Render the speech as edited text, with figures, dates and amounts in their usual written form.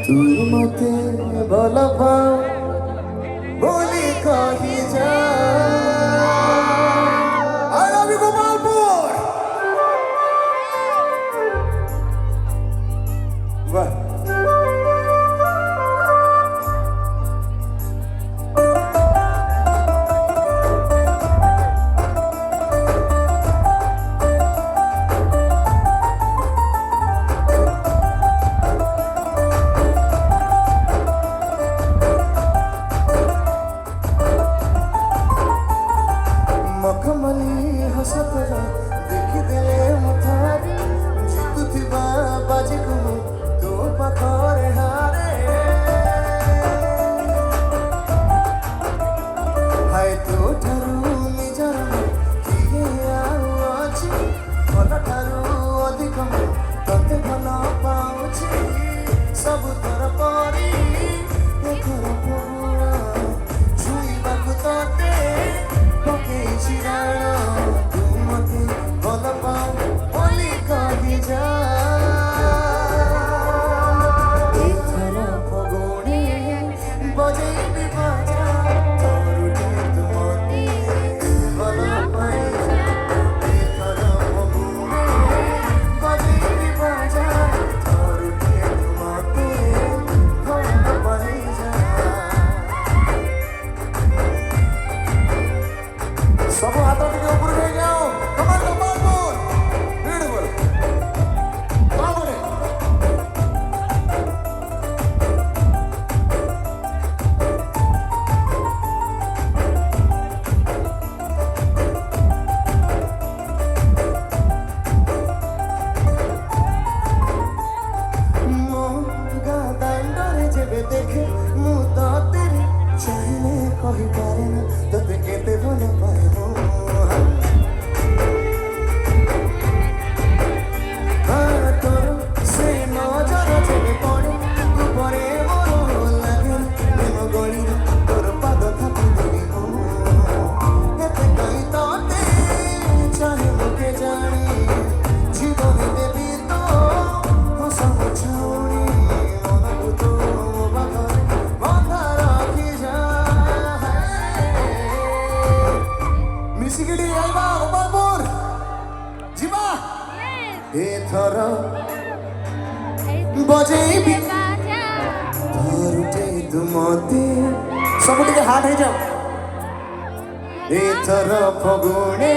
तू मते भल पाओ बोली कही जा I love you गोपालपुर वाह मखमली हसतरा देखी देले मुथारी जितुथिबा बाजिकु तो पाखरे हारे हाय तो ठारू निजर किए आउ अछि भल ठारू अधिक तते भल पाउछि सब तर परी देखर पुरा छुईबाकु तते पके चिराणो तू मते भल पाओ बोली कही जा एथर फगुणी बजेबी बाजा तोरुटे तू मते भल पाई जा एथर फगुणी बजेबी बाजा तोरुटे तू मते भल पाई जा सब हाथों के ऊपर ले जाओ कमर गोपालपुर ब्यूटीफुल बाबरे मोगा दांडरे जेबे देखे मु तो तेरे चाहले कहि पारे ना तते केते भल पाए मिसिगिडी आइबा गोपालपुर जिबा एथर बजेबी तोरुटे तू मते सब टिके हाथ हे जाओ एथर फगुणे